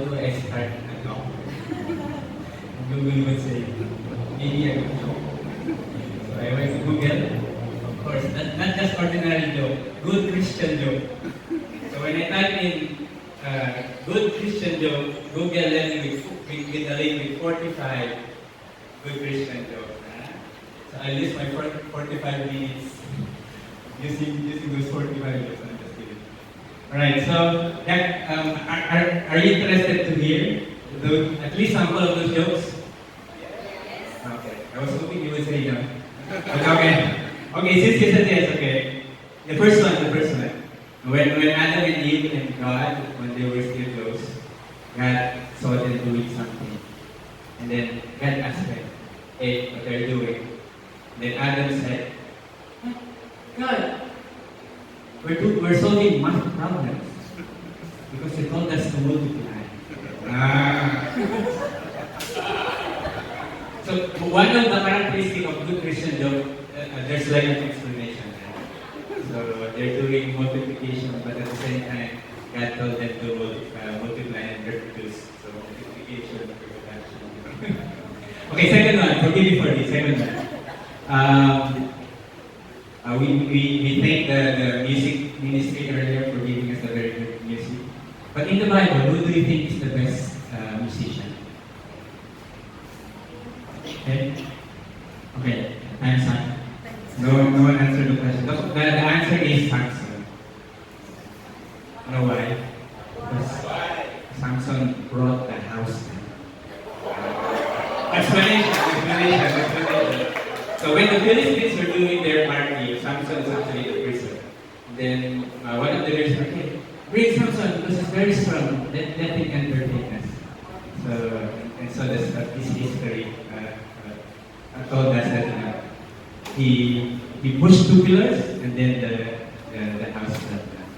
do I start ano? Google would say, maybe a good joke. So I went to Google, of course, not just ordinary joke, good Christian joke. So when I type in good Christian joke, Google led me with a link with 45 good Christian joke. So I use my 45 minutes using those 45 jokes. I'm just kidding. Alright, so are you interested to hear at least sample of those jokes? Okay, I was hoping you would say no. But okay, since you said yes, okay. The first one. When Adam and Eve and God, when they were still close, God saw them doing something. And then God asked them, hey, what are you doing? Then Adam said, God, we're solving math problems because you told us to multiply. So one of the characteristics of good Christian joke, there's like an explanation. So they're doing multiplication, but at the same time, God told them to multiply and reproduce. So multiplication, reproduction. Okay, second one. Forgive me for this. Second one. We thank the music ministry earlier for giving us a very good music. But in the Bible, who do you think is the best musician? Okay, time's up. No one answered the question. The answer is Samson. You know why? Because Samson brought the house down. Explanation. So when the Philistines were doing their party, Samson is actually the prisoner. Then one of the leaders said, okay, bring Samson because he's very strong. Let him entertain us. So this history told us that he pushed two pillars and then the house fell down.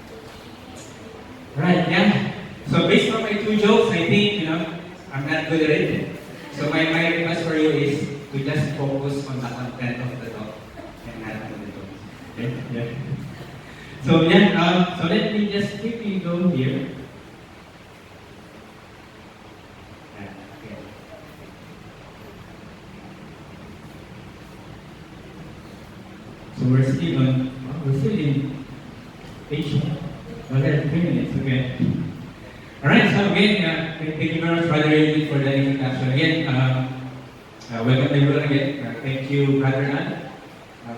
Right, yeah. So based on my two jokes, I think I'm not good at it. So my request for you is to just focus on the content of the talk and not on the jokes. Okay? Yeah. So so let me just quickly go here. Okay. So we're still in page 1. Okay, 3 minutes, okay. Alright, so again, thank you very much, Brother David, for the introduction. Again, welcome everyone again. Thank you, Brother Ann,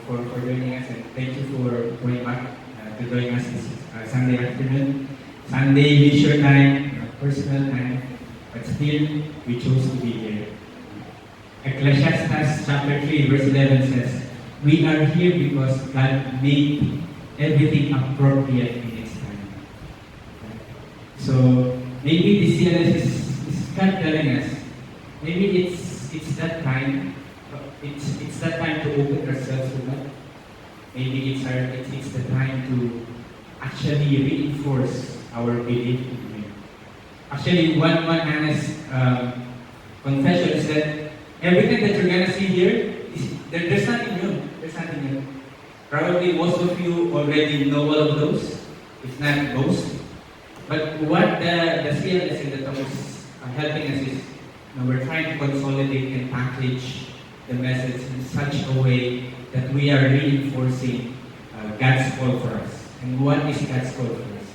for joining us, and thank you for going back to join us this Sunday afternoon. Sunday leisure time, personal time, but still, we chose to be here. Ecclesiastes chapter 3, verse 11 says, we are here because God made everything appropriate in its time. So maybe this year is God telling us, maybe it's that time. It's that time to open ourselves to God. Maybe it's the time to actually reinforce our belief in Him. Actually, one honest confession is that everything that you're gonna see here there's nothing new. There's nothing new. Probably most of you already know all of those, if not most. But what the CLS in the talk is helping us is, we're trying to consolidate and package the message in such a way that we are reinforcing God's call for us. And what is God's call for us?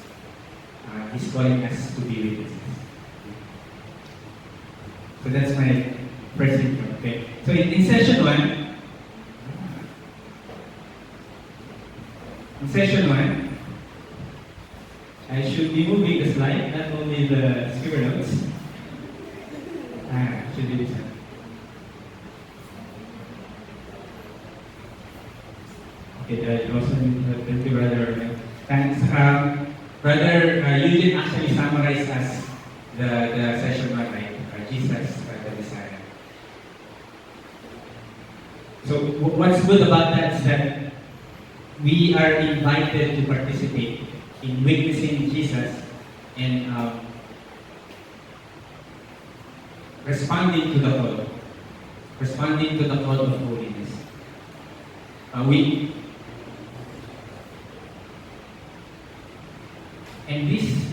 He's calling us to be witnesses. So that's my first intro, okay? So in session 1, I should be moving the slide, not only the speaker notes. Should be this one. Okay, also thank you, Brother. Thanks. Brother Eugene actually summarized us the session 1, right? Jesus, the Messiah. So what's good about that is that we are invited to participate in witnessing Jesus and responding to the call of holiness.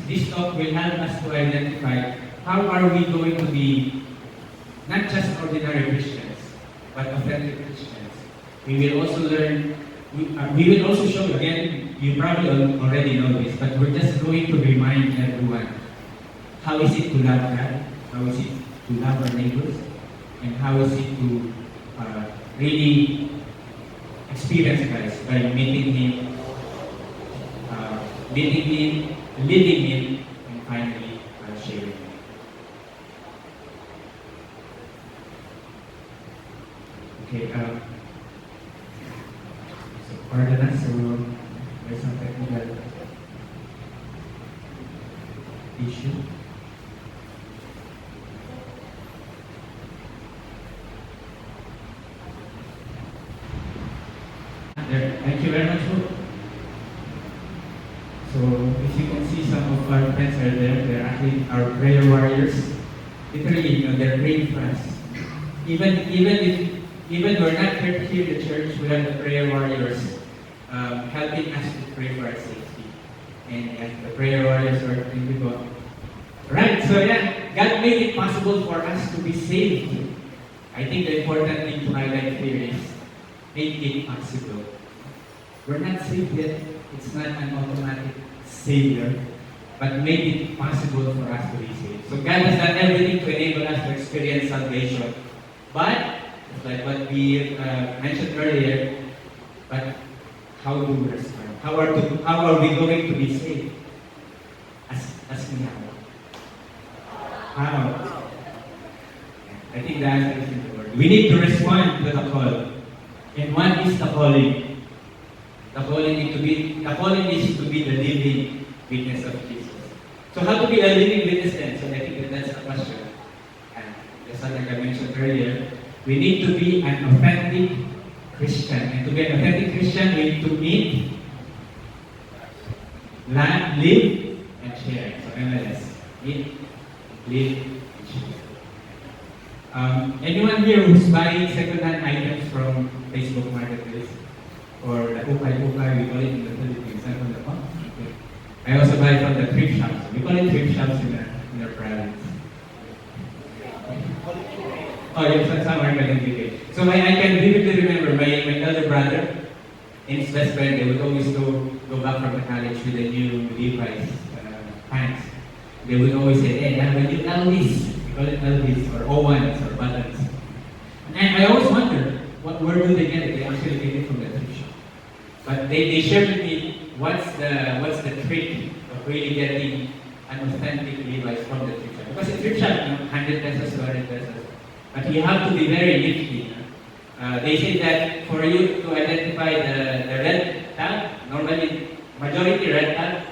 This talk will help us to identify how are we going to be not just ordinary Christians, but authentic Christians? We will also learn, we will also show, again, you probably already know this, but we're just going to remind everyone, how is it to love God? How is it to love our neighbors? And how is it to really experience Christ by meeting Him, living Him, and finally sharing Him. Okay, so pardon us, so there's some technical issue. Thank you very much. So, if you can see, some of our friends are there. They're actually our prayer warriors. Literally, they're praying for us. Even we're not here in the church, we have the prayer warriors helping us to pray for our safety. And the prayer warriors are going to go. Right, so yeah, God made it possible for us to be saved. I think the important thing to highlight here is make it possible. We're not saved yet. It's not an automatic savior, but made it possible for us to be saved. So God has done everything to enable us to experience salvation. But, like what we mentioned earlier, but how do we respond? How are we going to be saved? As we have. How? I think the answer is in the word. We need to respond to the call. And one is the calling. The calling is to be the living witness of Jesus. So how to be a living witness then? So I think that's the question. And just like I mentioned earlier, we need to be an authentic Christian. And to be an authentic Christian, we need to meet, learn, live, and share. So MLS. Meet, live, and share. Anyone here who's buying second-hand items from Facebook Marketplace? Or the ukay-ukay, we call it in the Philippines. Okay. I also buy from the thrift shops. We call it thrift shops in our province. Oh, yes, some are in. So I can vividly remember my elder brother and his best friend, they would always go back from the college with a new Levi's pants. They would always say, hey, I have a new Elvis. We call it Elvis, or O1s, or buttons. And I always wonder, where do they get it? They actually get it from the thrift shop. But they shared with me what's the trick of really getting an authentic Levi's from the thrift shop. Because in thrift shop, 100 pesos, 200 pesos. But you have to be very nifty. They say that for you to identify the red tag, normally majority red tag,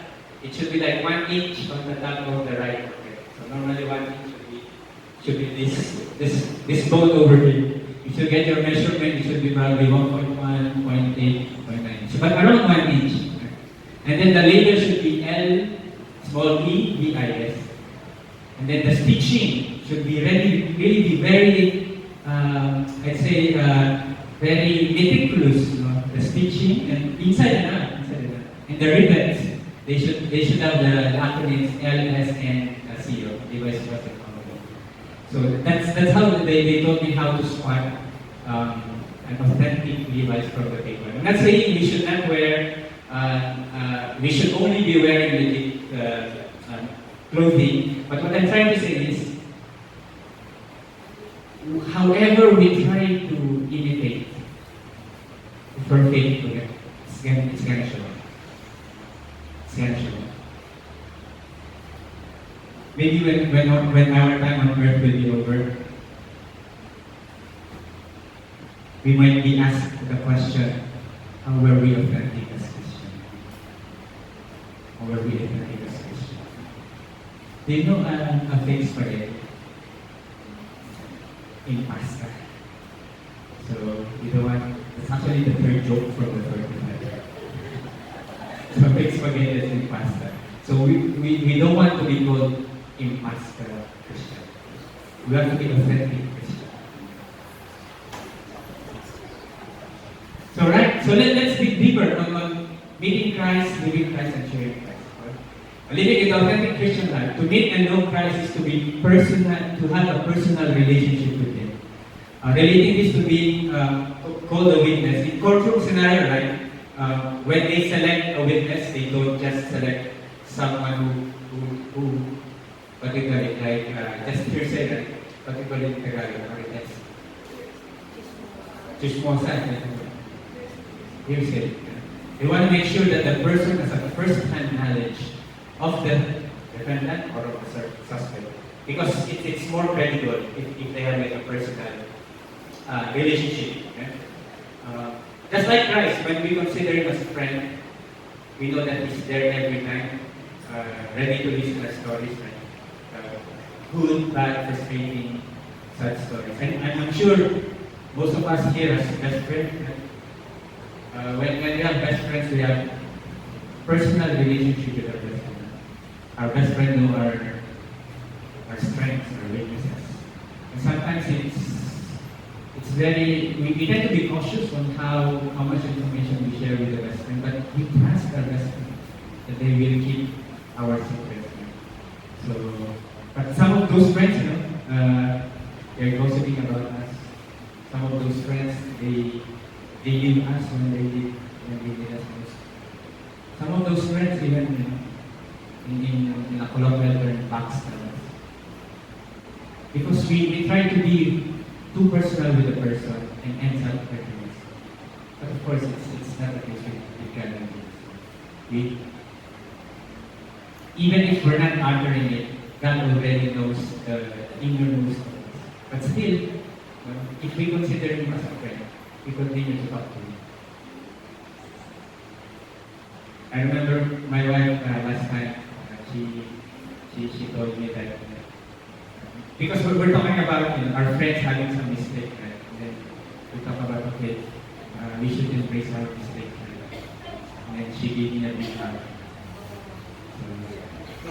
it should be like 1 inch on the top of the right pocket. So normally 1 inch should be this bone over here. You should get your measurement, it should be probably 1.1, 0.8, 0.9 inch. But around 1 inch. And then the label should be L, small e, V-I-S. And then the stitching should be really be very, I'd say, very meticulous. The stitching, and inside and out. And the ribbons, they should have the acronyms L, S, and C, Levi's Custom. So that's how they told me how to spot an authentic Levi's from the fake one. I'm not saying we should not wear, we should only be wearing legit clothing, but what I'm trying to say is, however we try to imitate, if we're faithful, it's gonna show. It's gonna show. Maybe when our time on earth will be over, we might be asked the question, how were we authentic as Christians? How were we authentic as Christians? Do you know a fake spaghetti? In pasta. So, you know what? It's actually the third joke from the third night. So, fake spaghetti is in pasta. So, we don't want to be called imposter Christian. We have to be authentic Christian. So let's dig deeper on meeting Christ, living Christ, and sharing Christ. Right? Living an authentic Christian life, to meet and know Christ is to be personal, to have a personal relationship with Him. Relating this to being called a witness. In courtroom scenario, right? When they select a witness, they don't just select someone who particularly like just hearsay, right? Particularly in Tagalog, marites. Chismosa, hearsay. They want to make sure that the person has a first-hand knowledge of the defendant or of the suspect. Because it's more credible if they have like a personal relationship. Okay? Just like Christ, when we consider Him as a friend, we know that He's there every time, ready to listen to stories, right? Good, bad, frustrating, sad stories. And I'm sure most of us here as best friends, right? When we have best friends, we have personal relationship with our best friend. Our best friend know our strengths, our weaknesses. And sometimes it's very, we tend to be cautious on how much information we share with the best friend, but we trust our best friend that they will keep our secrets. So, but some of those friends, they're gossiping about us. Some of those friends, they leave us when they need us most. Some of those friends even, in a colloquial term, backstab us. Because we try to be too personal with the person and ends up hurting us. But of course, it's not the case with God and Jesus. Even if we're not uttering it, God already knows the innermost of us. But still, if we consider Him as a friend, we continue to talk to Him. I remember my wife last time, she told me that because we're talking about our friends having some mistake, right? And then we talk about, okay, we should embrace our mistake. Right? And then she gave me a big hug.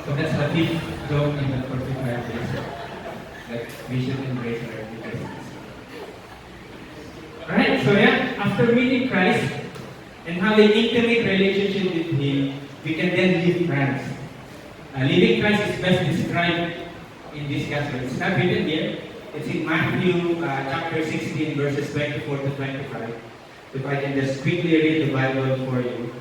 So that's the fifth joke in the 45 days. That we should embrace our mistakes. Alright, so yeah, after meeting Christ and having intimate relationship with Him, we can then live Christ. Living Christ is best described in this gospel. It's not written here. It's in Matthew chapter 16, verses 24 to 25. If I can just quickly read the Bible for you.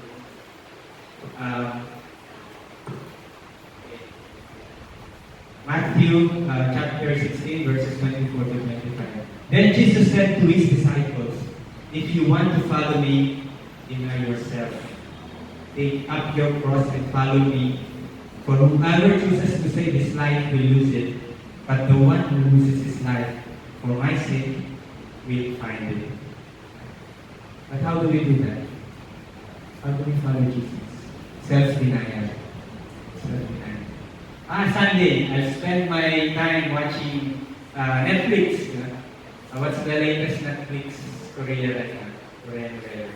Matthew chapter 16, verses 24 to 25. Then Jesus said to His disciples, "If you want to follow me, deny yourself. Take up your cross and follow me. For whoever chooses to save his life will lose it, but the one who loses his life for my sake will find it." But how do we do that? How do we follow Jesus? Self-denial. Self-denial. Sunday, I spend my time watching Netflix. What's the latest Netflix Korea right now? Korean trailer.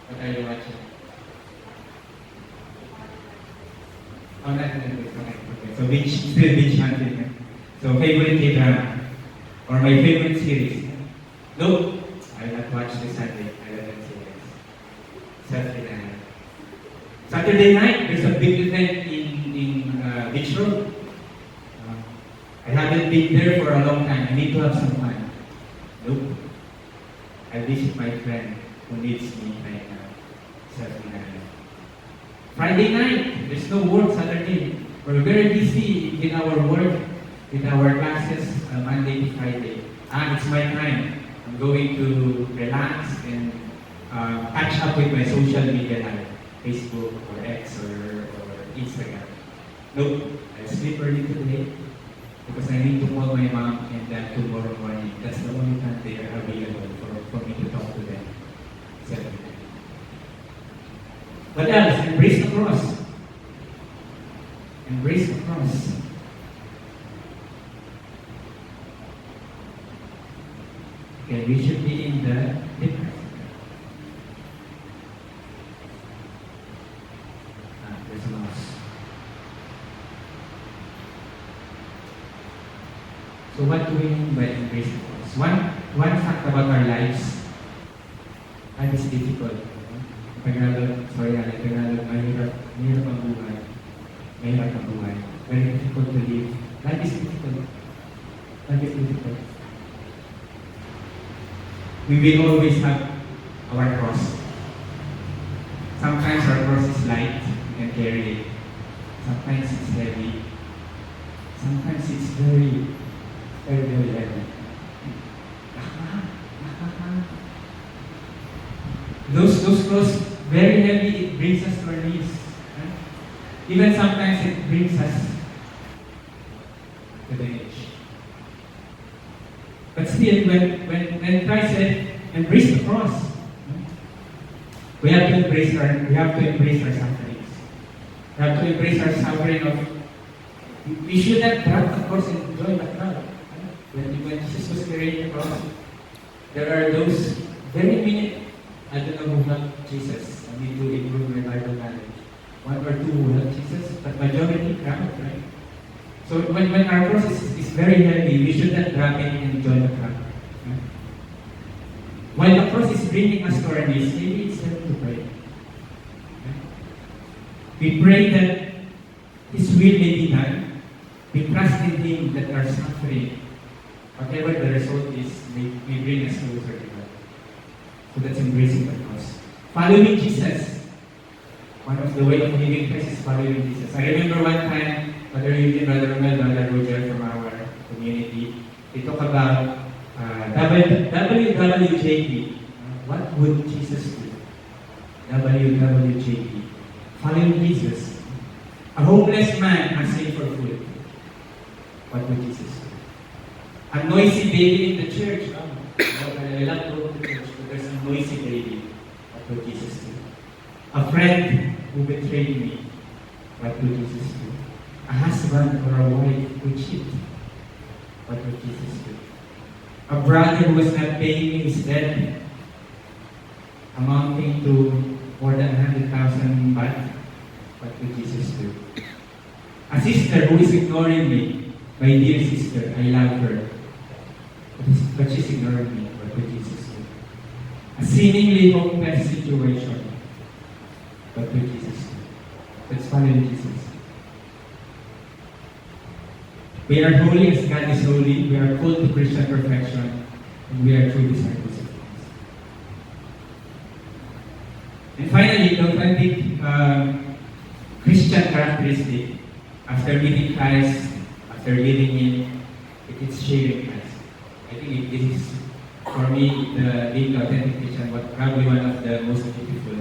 What are you watching? Oh, not Netflix. Okay. So still binge hunting. So favorite K-drama or my favorite series. No, I will not watch this Sunday. I will not see this. Saturday night. Saturday night, there's a big event in Beach Road. I haven't been there for a long time. I need to have some fun. Nope. I visit my friend who needs me right now. Saturday night. Friday night, there's no work Saturday. We're very busy in our work, with our classes, Monday to Friday. It's my time. I'm going to relax and catch up with my social media life, Facebook or X or Instagram. Nope, I sleep early today because I need to call my mom and dad tomorrow morning. That's the only time they are available for me to talk to them. What else? Embrace the cross. Embrace the cross. Okay, we should be in the difference. There's a loss. So what do we mean by embrace the cross? One fact about our lives, life is difficult. Tagalog, mahirap ang buhay. Mahirap ang buhay. Very difficult to live. Life is difficult. Life is difficult. We will always have our cross. Sometimes our cross is light and carry it. Sometimes it's heavy. Sometimes it's very, very, very heavy. Those cross, very heavy, it brings us to our knees. Right? Even sometimes it brings us to the edge. But still, when Christ said, embrace the cross, we have to embrace our sufferings. We have to embrace our suffering of. We should not drop the cross and join the crowd. When Jesus was carrying the cross, there are those very many. I don't know who loved Jesus. I need to improve my Bible knowledge. One or two who loved Jesus, but majority crowd, right? So when our cross is very heavy, we should not drop it and join the crowd. Right? While the cross is bringing us to our knees, maybe it's time to pray. Right? We pray that His will may be done. We trust in Him that our suffering, whatever the result is, may bring us closer to God. So that's embracing the cross. Following Jesus. One of the ways of living Christ is following Jesus. I remember one time, Brother Eugene, Brother Romel, Brother Roger from our community, they talk about WWJD. What would Jesus do? WWJD. Following Jesus. A homeless man asking for food. What would Jesus do? A noisy baby in the church. I love to go to church, but there's a noisy baby. What would Jesus do? A friend who betrayed me. What would Jesus do? A husband or a wife who cheat. What would Jesus do? A brother who was not paying his debt, amounting to more than 100,000 baht. What would Jesus do? A sister who is ignoring me. My dear sister, I love her. But she's ignoring me. What would Jesus do? A seemingly hopeless situation. What would Jesus do? Let's follow Jesus. We are holy as God is holy. We are called to Christian perfection. And we are true disciples of Christ. And finally, the authentic Christian characteristic after meeting Christ, after living in, it is sharing Christ. I think this is, for me, being authentic Christian, probably one of the most beautiful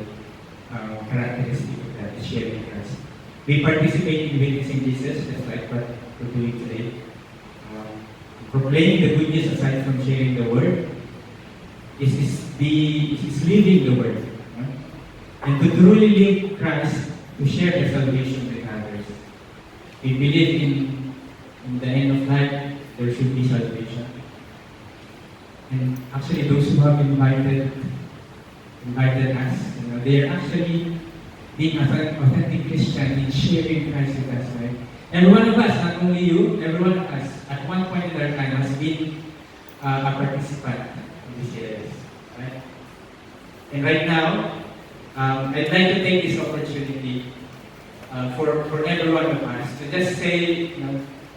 characteristics of that is sharing Christ. We participate in witnessing Jesus, just like what we're doing today. Proclaiming the good news aside from sharing the word is living the word. And to truly live Christ, to share the salvation with others. We believe in the end of life, there should be salvation. And actually, those who have invited us, they are actually being an authentic Christian in sharing Christ with us, right? Every one of us, not only you, every one of us, at one point in our time, has been a participant in this series, right? And right now, I'd like to take this opportunity for every one of us to just say,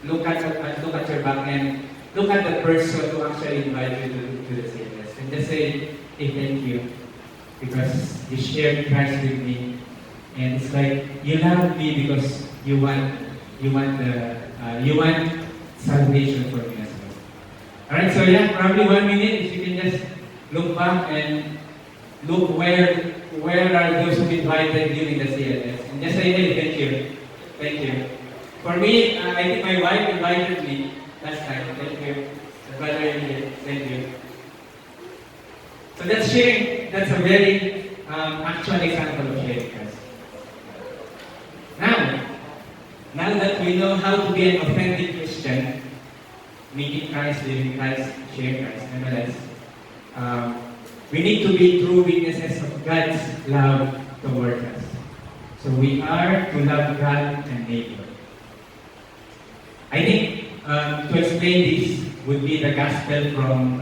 look at your back and look at the person who actually invited you to the series, and just say, hey, thank you, because you shared Christ with me, and it's like you love me because you want salvation for me as well. All right, so yeah, probably 1 minute. If you can just look back and look where are those who invited you in the CLS, and just say, hey, thank you. For me, I think my wife invited me last time. Thank you. The brother here, thank you. So that's sharing. That's a very actual example of sharing Christ. Now that we know how to be an authentic Christian, meeting Christ, living Christ, sharing Christ, nonetheless, we need to be true witnesses of God's love toward us. So we are to love God and neighbor. I think to explain this would be the gospel from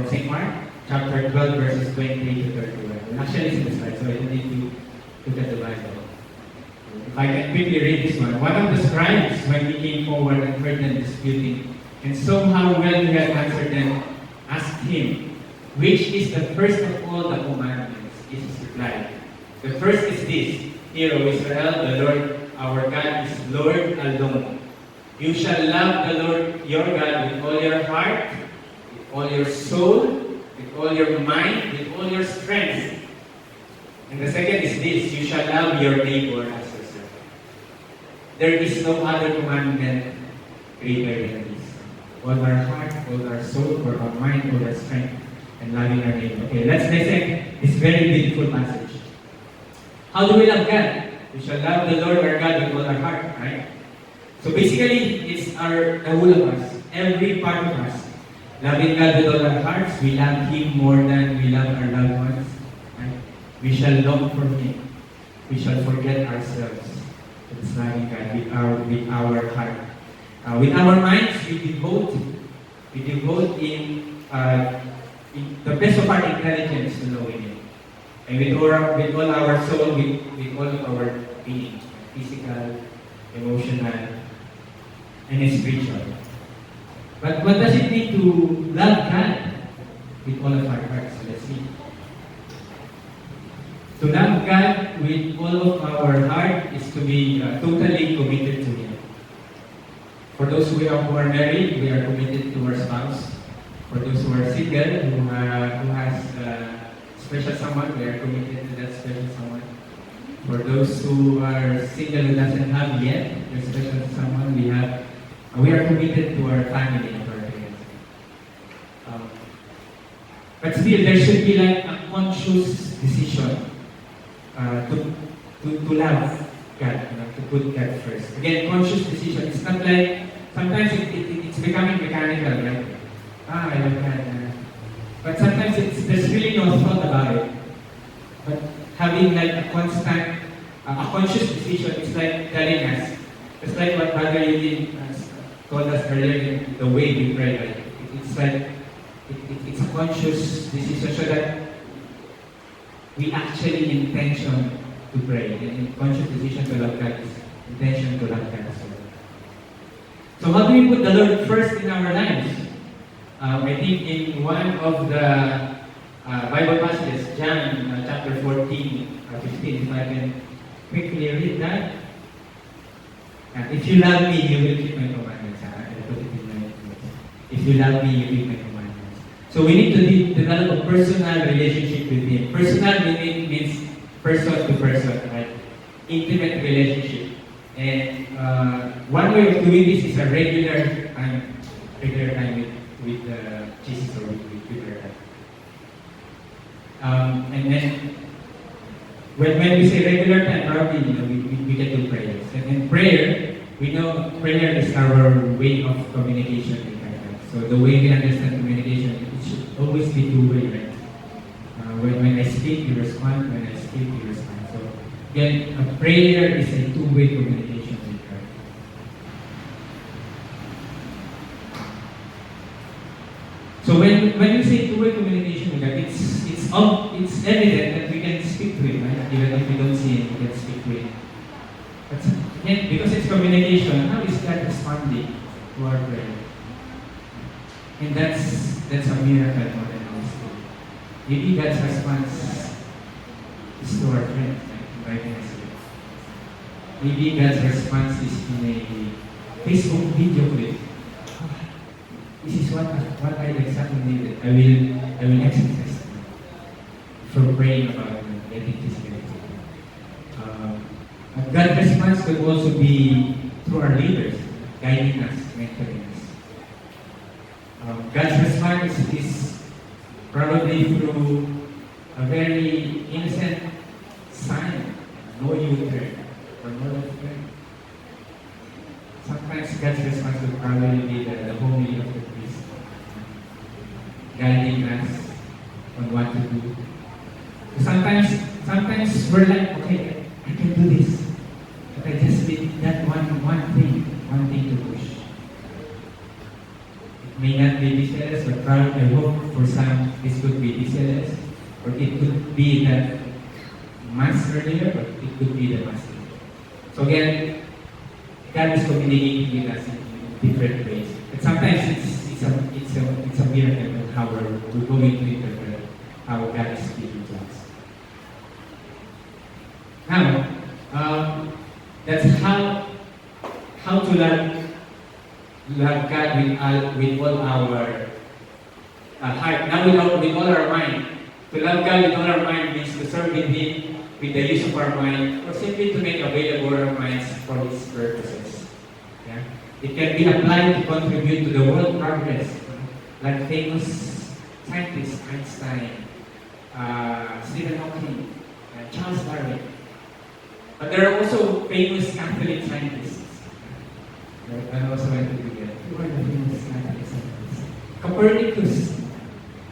St. Mark, chapter 12, verses 28 to 31. Actually, it's in the slide, so I don't need to look at the Bible. If I can quickly read this one. One of the scribes, when he came forward and heard them disputing, and saw how well he had answered them, asked him, which is the first of all the commandments? Jesus replied, the first is this, Hear, O Israel, the Lord our God is Lord alone. You shall love the Lord your God with all your heart, with all your soul, with all your mind, with all your strength. And the second is this, you shall love your neighbor as yourself. There is no other commandment greater than this. All our heart, all our soul, all our mind, all our strength, and loving our neighbor. Okay, let's dissect this very beautiful passage. How do we love God? We shall love the Lord our God with all our heart, right? So basically, it's the whole of us, every part of us. Loving God with all our hearts, we love Him more than we love our loved ones. Right? We shall long for Him. We shall forget ourselves. It's loving God with our heart. With our minds, we devote in the best of our intelligence to knowing Him. And with all our soul, with all of our being, physical, emotional, and spiritual. But what does it mean to love God with all of our hearts? So let's see. To love God with all of our heart is to be totally committed to Him. For those who are married, we are committed to our spouse. For those who are single, who has special someone, we are committed to that special someone. For those who are single who doesn't have yet a special someone, we are committed to our family and to our parents. But still, there should be like a conscious decision to love God, to put God first. Again, conscious decision. It's not like sometimes it's becoming mechanical, right? I love God. But sometimes there's really no thought about it. But having like a constant, a conscious decision, it's like telling us. It's like what Brother Eugene told us earlier in the way we pray. Like, it's like, it's a conscious decision so that we actually intention to pray. And conscious decision to love God is intention to love God as well. So how do we put the Lord first in our lives? I think in one of the Bible passages, John chapter 14, 15, if I can quickly read that. If you love me, you will keep my commandments. I'll put it in my notes. If you love me, you keep my commandments. So we need to develop a personal relationship with Him. Personal means person to person, right? Intimate relationship. And one way of doing this is a regular time with Jesus or with her. And then when we say regular time, probably we get to prayers. And in prayer, we know prayer is our way of communication with God. So the way we understand communication, it should always be two-way, right? When I speak, you respond. When I speak, you respond. So again, a prayer is a two-way communication with God. So when you say two-way communication with God, it's evident that we can speak to Him, right? Even if we don't see Him, we can speak to Him. But again, because it's communication, how is God responding to our prayer? And that's a miracle more than honestly. Maybe God's response is to our friends, like inviting us here. Maybe God's response is in a Facebook video clip. This is what I exactly needed. I will exercise for praying about getting this right. God's response could also be through our leaders, guiding us, mentoring us. God's response is probably through a very innocent sign, no U-turn, or no left turn. Sometimes God's response would probably be the homily of the priest, guiding us on what to do. Sometimes we're like, okay, I can do this, but I just need that one thing to push. may not be DCLS, but I hope for some this could be DCLS, or it could be that mass earlier, but it could be the mass later. So again, God is communicating with us in different ways. And sometimes it's a miracle of how we're going to interpret how God is speaking to us. Now, that's how to love God with all our heart. Now with all our mind. To love God with all our mind means to serve with Him with the use of our mind, or simply to make available our minds for His purposes. Yeah? It can be applied to contribute to the world progress, like famous scientists, Einstein, Stephen Hawking, Charles Darwin. But there are also famous Catholic scientists. I also went to do that. Who are the famous Catholic scientists?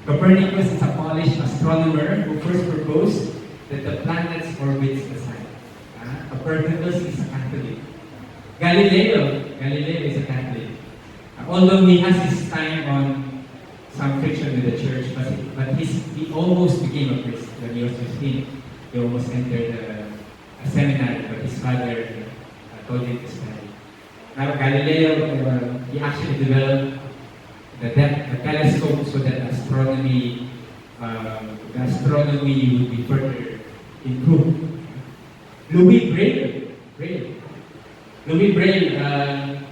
Copernicus is a Polish astronomer who first proposed that the planets orbit the sun. Copernicus is a Catholic. Galileo is a Catholic. Although he has his time on some friction with the church, but he almost became a priest when he was 15. He almost entered a seminary, but his father told him to study. Now Galileo, he actually developed the telescope so that astronomy would be further improved. Louis Braille,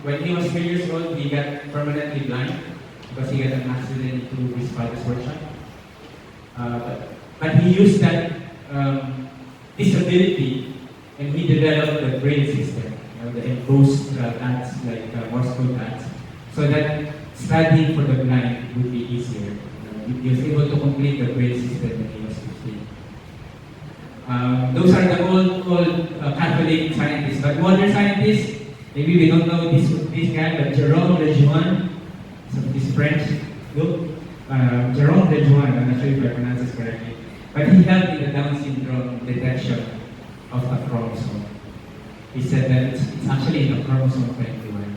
when he was 3 years old, he got permanently blind because he got an accident into his father's workshop. But he used that disability and he developed the Braille system, the enclosed dots like Morse code dots, so that studying for the blind would be easier. He was able to complete the Braille system when he was 15. Those are the old Catholic scientists. But modern scientists, maybe we don't know this guy, but Jerome Lejeune, he's French. Look, Jerome Lejeune, I'm not sure if I pronounce this correctly, but he helped in the Down syndrome detection of a chromosome. He said that it's actually in the chromosome 21.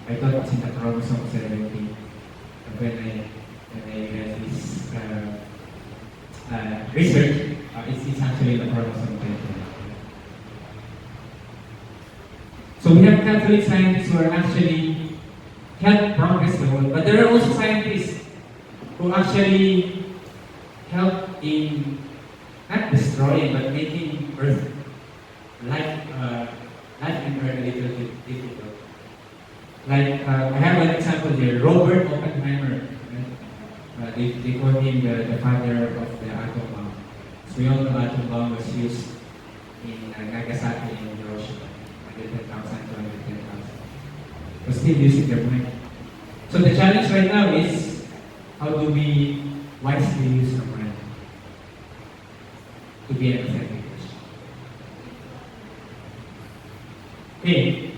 I thought it's in the chromosome 17. When I read his research, it's actually in the chromosome 21. So we have Catholic scientists who are actually help progress the world, but there are also scientists who actually help in not destroying but making Earth life in Earth a little bit difficult. Like I have an example here, Robert Oppenheimer. They call him the father of the atom bomb. So we all know atom bomb was used in Nagasaki and Hiroshima. 110,000 to 110,000. But still using their mind. So the challenge right now is how do we wisely use our mind to be an authentic Christian. Okay.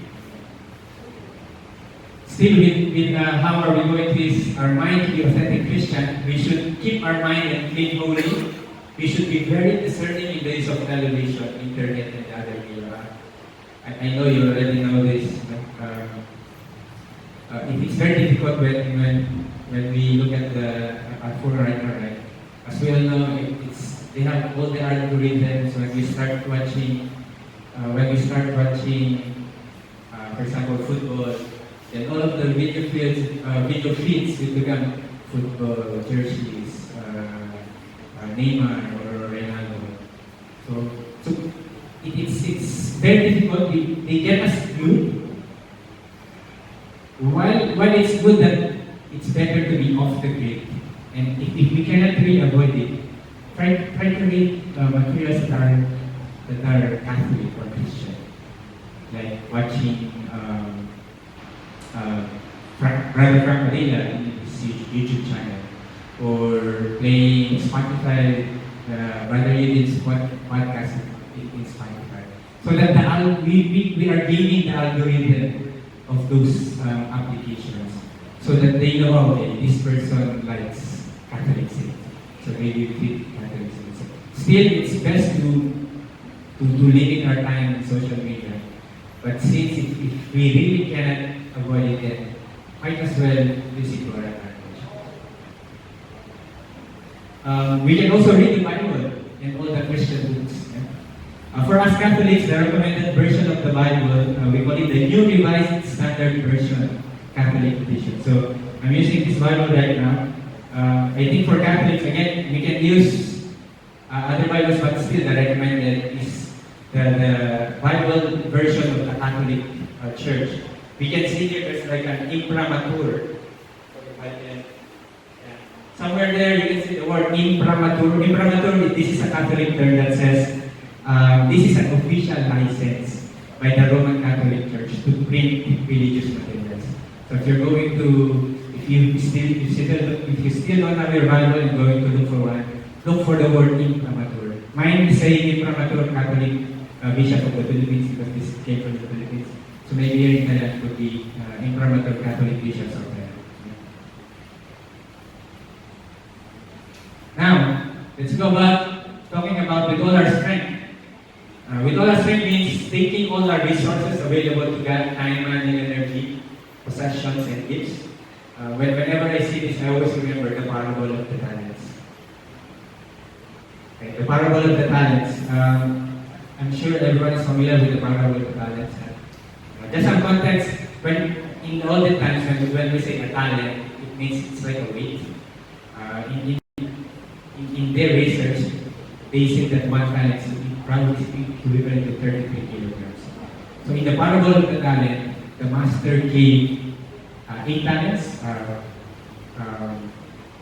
Still with how are we going to use our mind to be authentic Christian, we should keep our mind and clean holy. We should be very discerning in the use of television, internet, and other media. I know you already know this, but it's very difficult when we look at our phone right now, right? As we all know, they have all the algorithms when we start watching, for example, football. Then all of the video feeds will become football, jerseys, Neymar or Ronaldo. So it's very difficult. They get us glued. While it's good that it's better to be off the grid, and if we cannot really avoid it, try to read materials that are Catholic or Christian, like watching. Brother Frank Manila in his YouTube channel, or playing Spotify, Brother Yudin's podcast in Spotify. So that we are gaining the algorithm of those applications, so that they know, okay, this person likes Catholic saints, so maybe we feed Catholic saints. Still, it's best to limit our time in social media. But since if we really cannot avoid it, then might as well use it to our advantage. We can also read the Bible and all the Christian books. Yeah? For us Catholics, the recommended version of the Bible, we call it the New Revised Standard Version, Catholic edition. So I'm using this Bible right now. I think for Catholics, again, we can use other Bibles, but still the recommended is the Bible version of the Catholic Church. We can see here there's like an imprimatur. Somewhere there you can see the word imprimatur. Imprimatur, this is a Catholic term that says this is an official license by the Roman Catholic Church to print religious materials. So if you're going to, if you still don't have your Bible and going to look for one, look for the word imprimatur. Mine is saying imprimatur Catholic Bishop of the Philippines because this came from the Philippines. So maybe here in Thailand could be imprimatur Catholic bishops of Thailand. Now, let's go back talking about with all our strength. With all our strength means taking all our resources available to God, time, money, energy, possessions, and gifts. Whenever I see this, I always remember the parable of the talents. Okay, the parable of the talents. I'm sure everyone is familiar with the parable of the talents. Just some context, when in all the times when we say a talent, it means it's like a weight. In their research, they say that one talent is probably equivalent to 33 kilograms. So in the parable of the talent, the master gave 8 talents,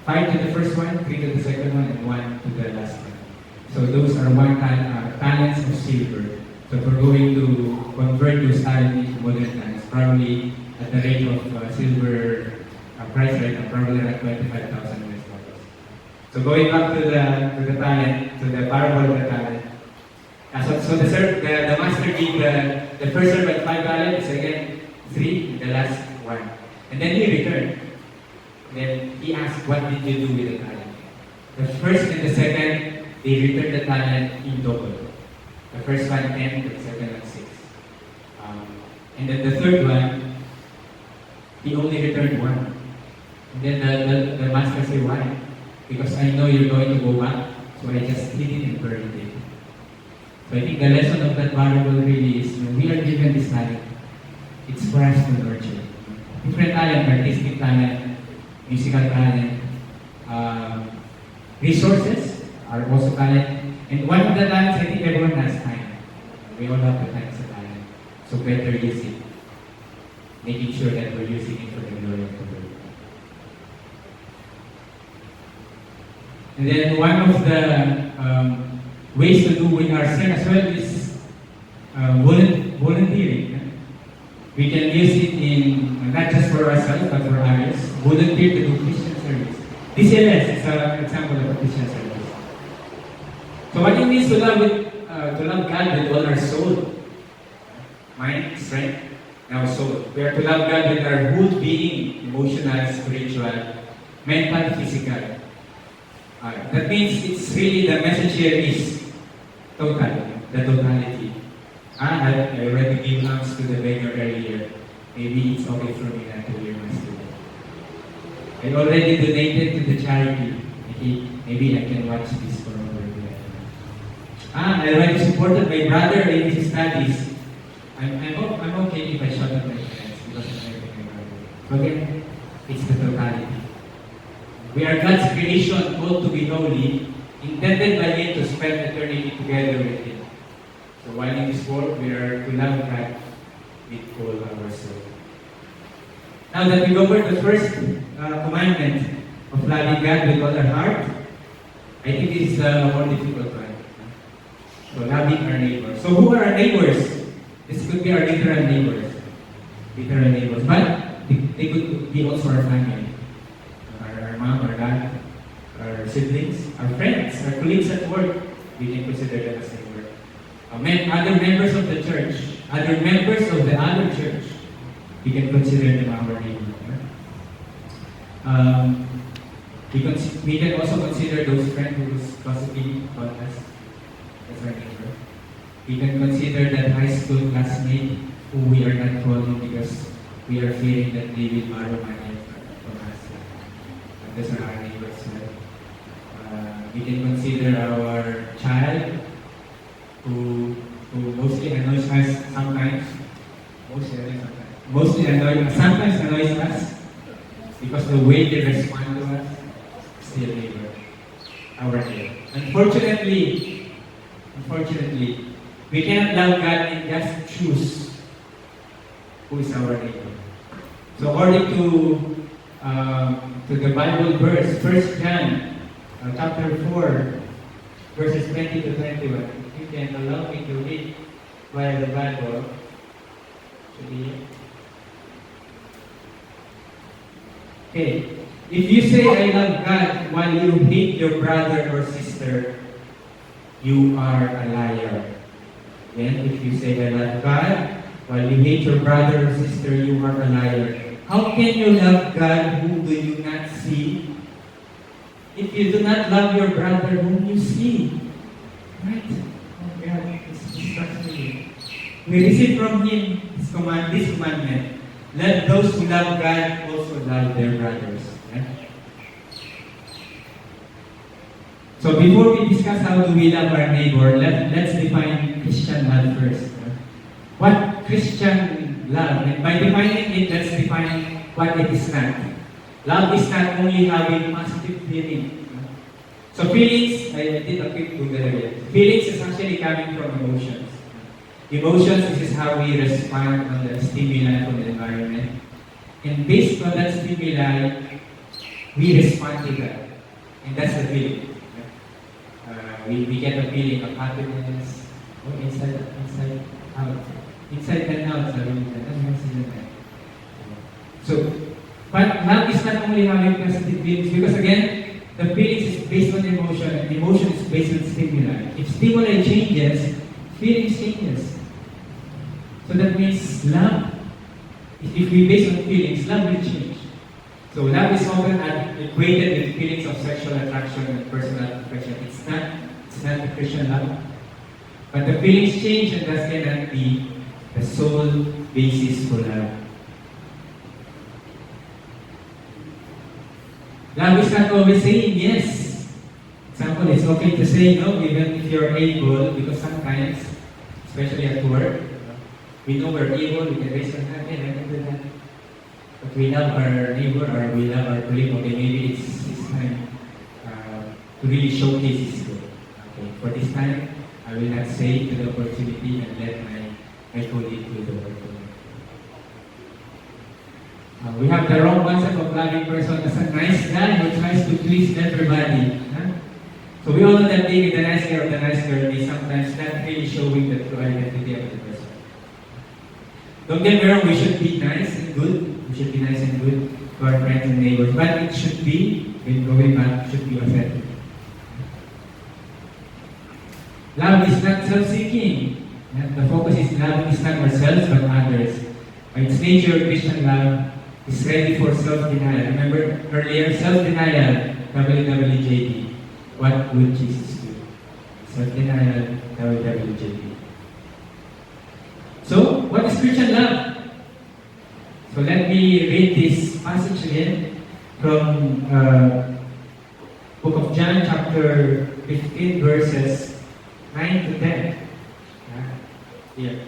5 to the first one, 3 to the second one, and 1 to the last one. So those are talents of silver. So if we're going to convert those talents into modern talents, probably at the rate of silver price right now, probably like 25,000 US dollars. So going back to the talent, to the parable of the talent. So the master gave the first servant 5 talents, again 3, the last 1. And then he returned. Then he asked, what did you do with the talent? The first and the second, they returned the talent in double. The first one 10, the second one 6. And then the third one, he only returned 1. And then the master said, why? Because I know you're going to go back, so I just hid it and buried it. So I think the lesson of that parable really is when we are given this talent, it's for us to nurture. Different talent, artistic talent, musical talent, resources are also talent. And one of the talents, I think everyone has time. We all have the time sa talent. So better use it. Making sure that we're using it for the glory of the Lord. And then one of the ways to do with our strength as well is volunteering. We can use it in, not just for ourselves, but for others. Volunteer to do Christian service. DCLS is an example of a Christian service. So what it means to love God with all our soul, mind, strength, and our soul. We are to love God with our whole being, emotional, spiritual, mental, physical. That means it's really, the message here is total, the totality. I already gave alms to the beggar earlier. Maybe it's okay for me not to hear my student. I already donated to the charity. Maybe I can watch this for over there. I already supported my brother in his studies. I'm okay if I shut up my friends because I'm helping my brother. So again, it's the totality. We are God's creation, called to be holy, intended by Him to spend eternity together with Him. So while in this world, we are to love God with all our soul. Now that we covered the first commandment of loving God with all our heart, I think this is a more difficult one. So loving our neighbors. So who are our neighbors? This could be our literal neighbors. Literal neighbors. But they could be also our family. Our mom, our dad, our siblings, our friends, our colleagues at work. We can consider them as neighbors. Other members of the church, other members of the other church, we can consider them our neighbor. We can also consider those friends who's gossiping about us as our neighbor. We can consider that high school classmate who we are not calling because we are fearing that they will borrow money from us. Those are our neighbors. We can consider our child who mostly annoys us sometimes. Sometimes annoys us because the way they respond to us, still neighbor, our neighbor. Unfortunately, we cannot love God and just choose who is our neighbor. So according to the Bible verse, 1 John chapter 4, verses 20 to 21. If you can allow me to read via the Bible. Okay. If you say I love God while you hate your brother or sister, you are a liar. Then, if you say I love God while you hate your brother or sister, you are a liar. How can you love God whom do you not see? If you do not love your brother whom you see. Right? Oh God, it's instruction. We receive from Him this commandment. Let those who love God also love their brothers. Right? So before we discuss how do we love our neighbor, let's define Christian love first. What Christian love? And by defining it, let's define what it is not. Love is not only having positive feeling. So feelings, I did a quick Google again. Feelings is actually coming from emotions. Emotions, this is how we respond on the stimuli from the environment. And based on that stimuli, we respond to that. And that's the feeling. We get a feeling of happiness, inside, out. Inside and out, so, but love is not only having positive feelings, because again, the feelings is based on emotion, and emotion is based on stimuli. If stimuli changes, feelings changes. So that means love, if we base on feelings, love will change. So love is often equated with feelings of sexual attraction and personal affection. It's not the Christian love. But the feelings change, and that cannot be the sole basis for love. Love is not always saying yes. Example, it's okay to say no even if you're able, because sometimes, especially at work, we know we're able, we can raise our hand, and I can do that. But we love our neighbor or we love our colleague, okay, maybe it's time to really showcase his skill. Okay, for this time, I will not say to the opportunity and let my colleague do the work. We have the wrong concept of loving person as a nice guy who tries to please everybody. Huh? So we all know that being the nice guy or the nice girl is sometimes not really showing the true identity of the person. Don't get me wrong, we should be nice and good. We should be nice and good to our friends and neighbors. But it should be, when going back, should be authentic. Love is not self-seeking. The focus is love is not ourselves but others. By its nature, Christian love is ready for self-denial. Remember earlier, self-denial, WWJD. What would Jesus do? Self-denial, WWJD. So, what is Christian love? So let me read this passage again from Book of John, chapter 15, verses 9 to 10. Here,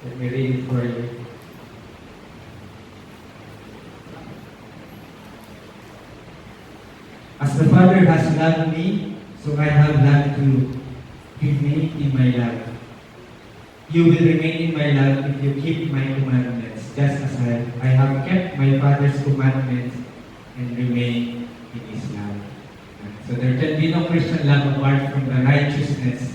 let me read it for you. As the Father has loved me, so I have loved you. Remain in my love. You will remain in my love if you keep my commandments, just as I have kept my Father's commandments and remain in His love. So there can be no Christian love apart from the righteousness.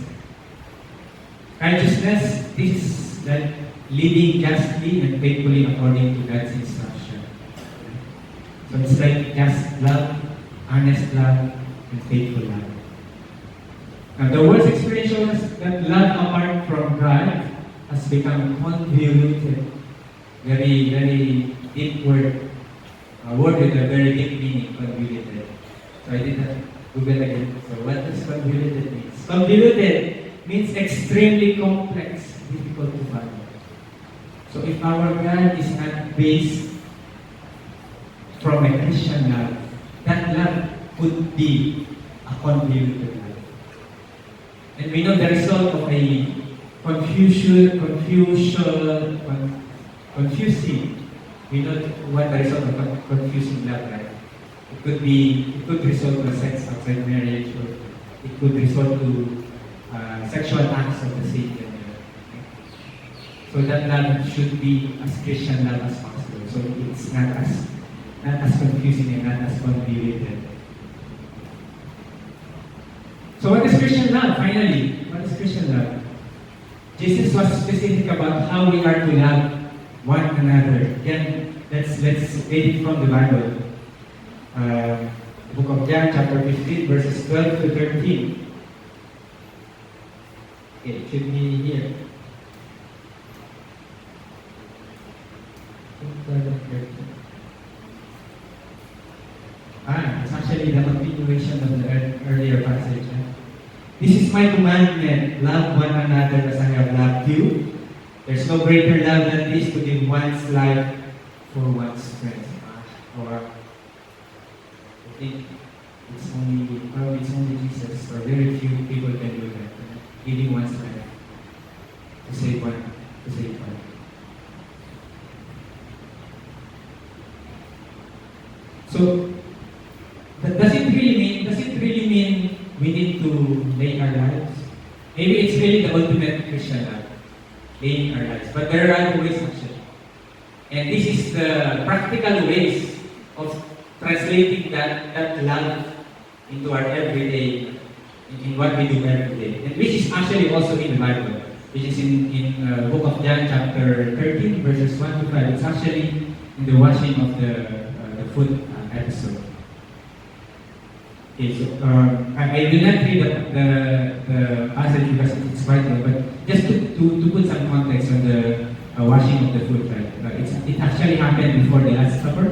Righteousness, this is like living justly and faithfully according to God's instruction. So it's like just love, honest love, and faithful love. Now the world's experience shows that love apart from God has become convoluted. Very, very deep word. A word with a very deep meaning, convoluted. So I did that Google again. So what does convoluted mean? Convoluted means extremely complex, difficult to follow. So if our God is not based from a Christian love, that love could be a convoluted life. And we know the result of a confusing. We know what the result of a confusing love, right? It could result to sex outside marriage, or it could result to sexual acts of the same gender. So that love should be as Christian love as possible. So it's not as confusing and not as convoluted. So what is Christian love? Finally, what is Christian love? Jesus was specific about how we are to love one another. Again, let's read it from the Bible. Book of John, chapter 15, verses 12 to 13. Okay, it should be here. 12 and 13. It's actually the continuation of the earlier passage. This is my commandment, love one another as I have loved you. There's no greater love than this, to give one's life for one's friends. Or I think probably it's only Jesus, or very few people can do that. Giving one's life to save one. So does it really mean we need to lay our lives? Maybe it's really the ultimate Christian love, laying our lives. But there are other ways actually. And this is the practical ways of translating that love into our everyday, in what we do every day. And which is actually also in the Bible, which is in Book of John, chapter 13, verses 1 to 5. It's actually in the washing of the foot episode. Okay, so I will not read the passage because it's quite long, but just to put some context on the washing of the foot, right? It actually happened before the Last Supper.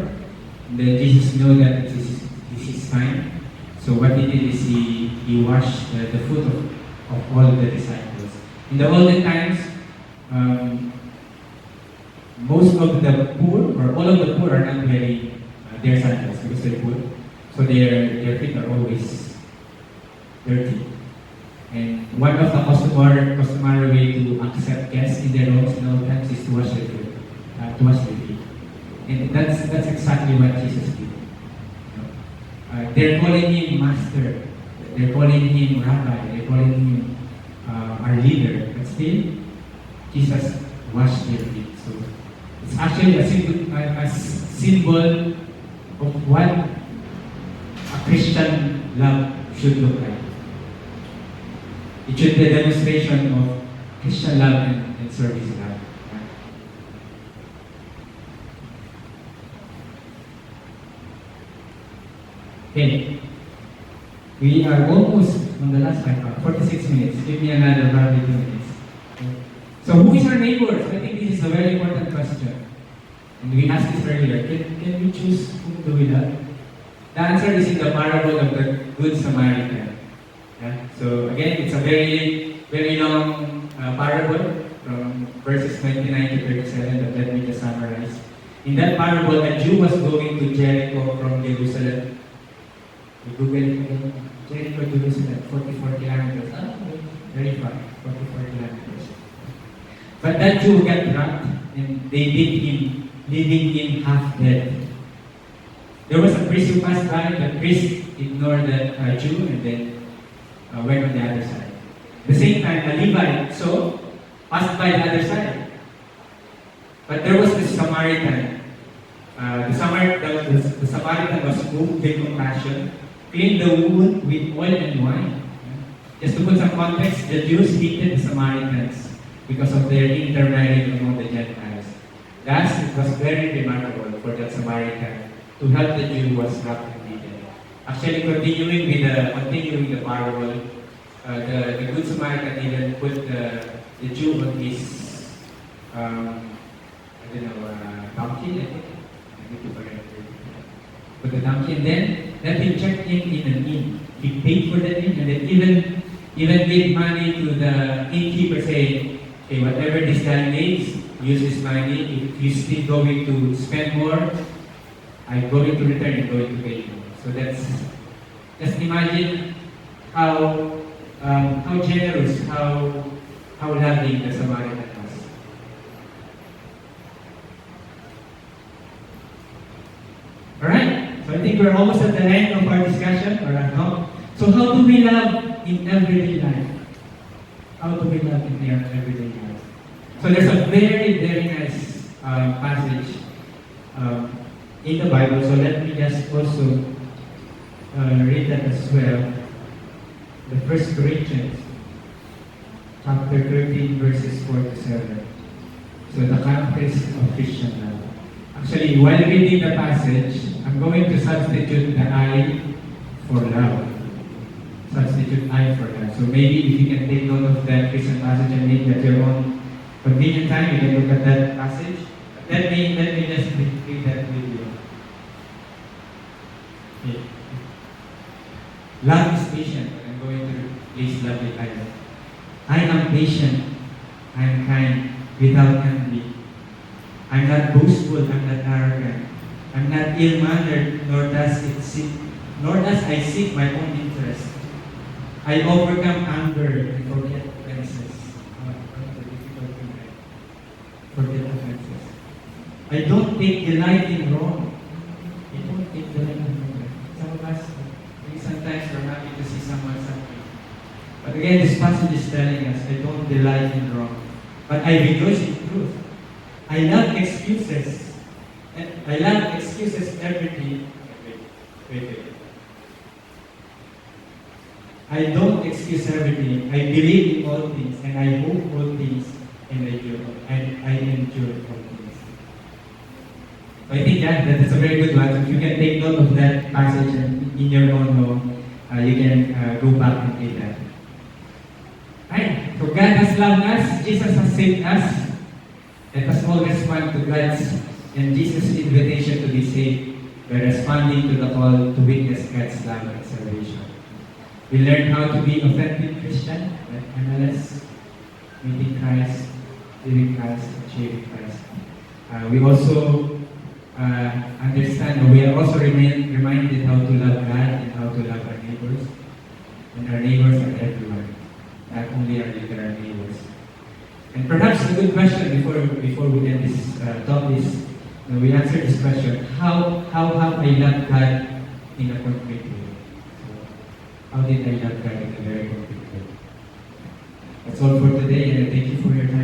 And then Jesus knew that this is his time. So what he did is he washed the foot of all the disciples. In the olden times, most of the poor, or all of the poor, are not wearing their sandals because they're poor. So their feet are always dirty. And one of the customary way to accept guests in their homes in all times is to wash their feet. And that's exactly what Jesus did. They're calling him master. They're calling him rabbi. They're calling him our leader. But still, Jesus washed their feet. So it's actually a symbol of what a Christian love should look like. It should be a demonstration of Christian love and service love. Okay, we are almost on the last 46 minutes. Give me another probably 2 minutes. So who is our neighbors? I think this is a very important question. And we asked this earlier. Can we choose whom do we love? The answer is in the parable of the Good Samaritan. Yeah? So again, it's a very, very long parable from verses 29 to 37, but let me just summarize. In that parable, a Jew was going to Jericho from Jerusalem. You Google it again. Jericho, Jerusalem, 44 kilometers. Very far, 44 kilometers. But that Jew got trapped and they beat him, leaving him half dead. There was a priest who passed by. The priest ignored the Jew and then went on the other side. At the same time, a Levite passed by the other side. But there was this Samaritan. The Samaritan was moved with compassion, cleaned the wound with oil and wine. Just to put some context, the Jews hated the Samaritans because of their intermarriage among the Gentiles. Thus, it was very remarkable for that Samaritan to help the Jew who was trapped and beaten. Actually, continuing the parable, the Good Samaritan even put the Jew on his, donkey, I think. Put the donkey and then let him check in an inn. He paid for the inn and then even gave money to the innkeeper saying, okay, whatever this guy needs, use this money. If you're still going to spend more, I'm going to return and going to pay you. So that's, just imagine how generous, how loving the Samaritan was. Alright, so I think we're almost at the end of our discussion, or no? So how do we love in everyday life? How do we love in our everyday life? So there's a very, very nice passage in the Bible, so let me just also read that as well. The 1 Corinthians chapter 13 verses 4 to 7. So the context of Christian love. Actually, while reading the passage, I'm going to substitute the I for love. Substitute I for love. So maybe if you can take note of that Christian passage and maybe at your own convenient time, you can look at that passage. Let me just read that with you. Okay. Love is patient. I'm going to please love it. I am patient. I am kind, without envy. I'm not boastful. I'm not arrogant. I'm not ill-mannered, nor does I seek my own interest. I overcome anger and forget offenses. Forget offenses. I don't take delight in wrong. I don't take delight in wrong. Some of us, sometimes we're happy to see someone suffering. But again, this passage is telling us, I don't delight in wrong, but I rejoice in truth. I love excuses. And I love excuses every day. Wait. I don't excuse everything. I believe in all things, and I hope all things, and I endure all things. So I think that's a very good one. If you can take note of that passage and in your own home, you can go back and read that. Right. So God has loved us. Jesus has saved us. Let us all respond to God's and Jesus' invitation to be saved by responding to the call to witness God's love and salvation. We learn how to be authentic Christian, like MLS, meeting Christ, living Christ, and sharing Christ. We also understand, we are also reminded how to love God and how to love our neighbors. And our neighbors are everyone, not only our literal neighbors. And perhaps a good question before we end this talk is, we answer this question: How have I loved God in a concrete way? So, how did I love God in a very concrete way? That's all for today, and thank you for your time.